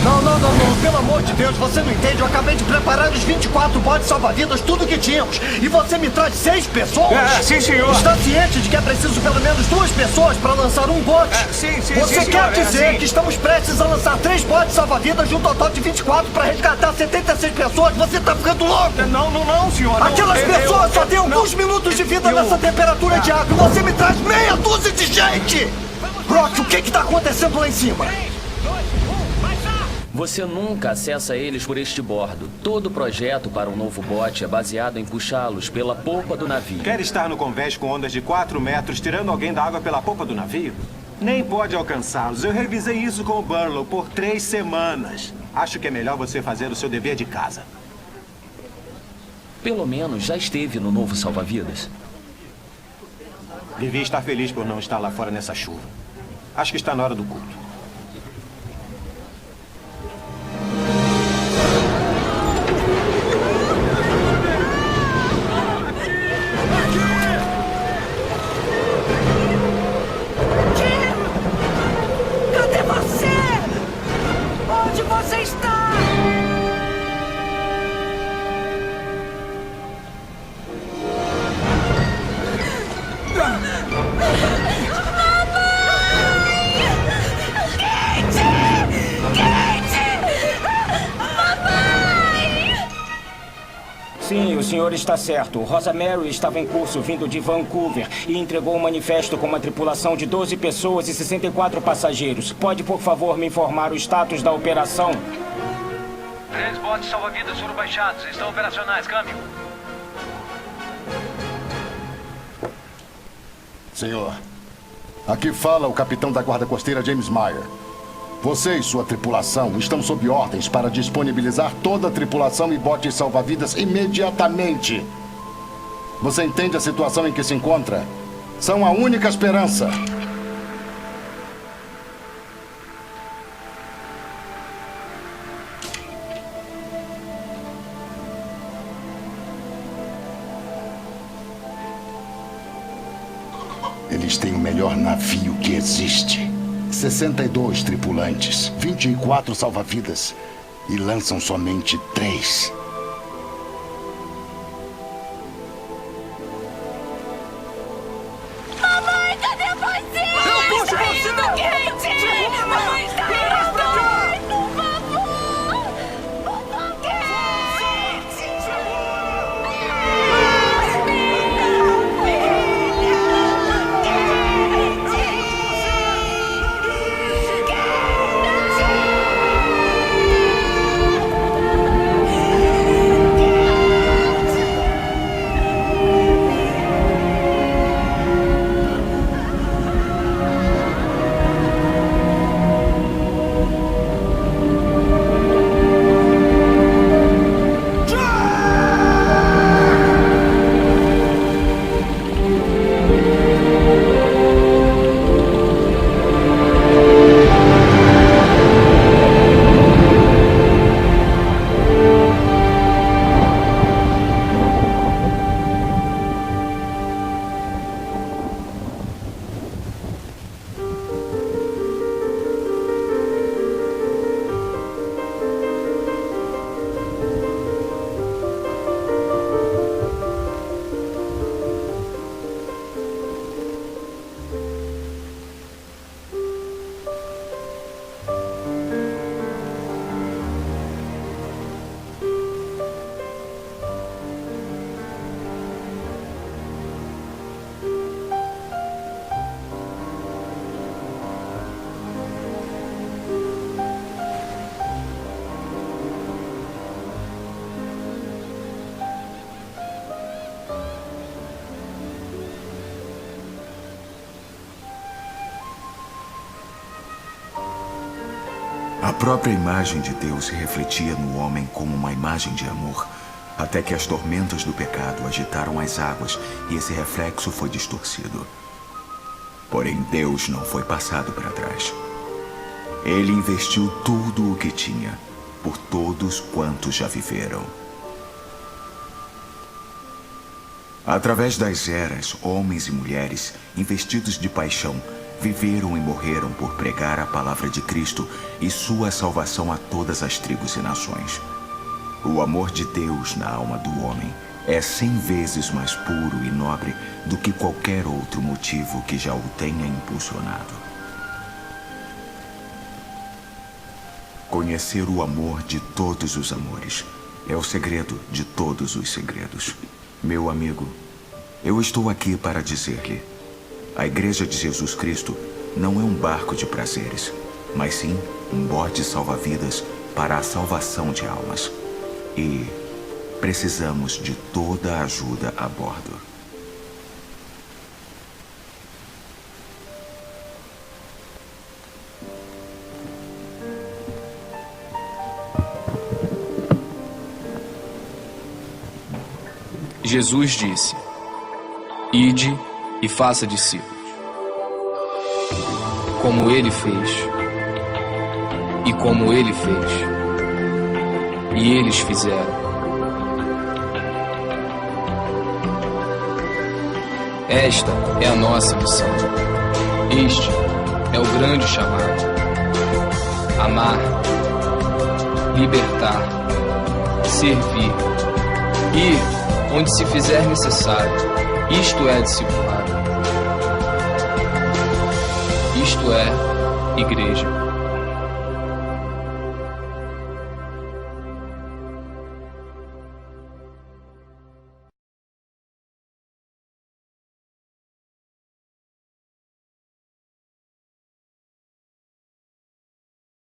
Não, pelo amor de Deus, você não entende? Eu acabei de preparar os 24 botes salva-vidas, tudo que tínhamos. E você me traz 6 pessoas? Sim, senhor. Está ciente de que é preciso pelo menos 2 pessoas para lançar um bote? Sim, você quer dizer que estamos prestes a lançar 3 botes salva-vidas de um total de 24 para resgatar 76 pessoas? Você está ficando louco? Não, senhor. Aquelas pessoas só têm alguns minutos de vida nessa temperatura de água. E você me traz meia dúzia de gente! Brock, o que está acontecendo lá em cima? Você nunca acessa eles por este bordo. Todo o projeto para um novo bote é baseado em puxá-los pela polpa do navio. Quer estar no convés com ondas de 4 metros, tirando alguém da água pela polpa do navio? Nem pode alcançá-los. Eu revisei isso com o Burlow por 3 semanas. Acho que é melhor você fazer o seu dever de casa. Pelo menos já esteve no novo salva-vidas. Devia estar feliz por não estar lá fora nessa chuva. Acho que está na hora do culto. Cadê você? Onde você está? Sim, o senhor está certo. Rosa Mary estava em curso vindo de Vancouver e entregou um manifesto com uma tripulação de 12 pessoas e 64 passageiros. Pode, por favor, me informar o status da operação? 3 botes salva-vidas foram baixados. Estão operacionais. Câmbio. Senhor, aqui fala o capitão da guarda costeira James Meyer. Você e sua tripulação estão sob ordens para disponibilizar toda a tripulação e botes salva-vidas imediatamente. Você entende a situação em que se encontra? São a única esperança. Eles têm o melhor navio que existe. 62 tripulantes, 24 salva-vidas e lançam somente 3. Mamãe, cadê a vacina? Eu puxo você! Quente! Mamãe, está aí! Por favor! Botão quente! A própria imagem de Deus se refletia no homem como uma imagem de amor, até que as tormentas do pecado agitaram as águas e esse reflexo foi distorcido. Porém, Deus não foi passado para trás. Ele investiu tudo o que tinha, por todos quantos já viveram. Através das eras, homens e mulheres, investidos de paixão, viveram e morreram por pregar a palavra de Cristo e sua salvação a todas as tribos e nações. O amor de Deus na alma do homem é 100 vezes mais puro e nobre do que qualquer outro motivo que já o tenha impulsionado. Conhecer o amor de todos os amores é o segredo de todos os segredos. Meu amigo, eu estou aqui para dizer-lhe: a Igreja de Jesus Cristo não é um barco de prazeres, mas sim um bote salva-vidas para a salvação de almas. E precisamos de toda a ajuda a bordo. Jesus disse: Ide e faça discípulos, como ele fez, e como ele fez, e eles fizeram. Esta é a nossa missão. Este é o grande chamado: amar, libertar, servir, ir onde se fizer necessário. Isto é discipulado. Isto é igreja.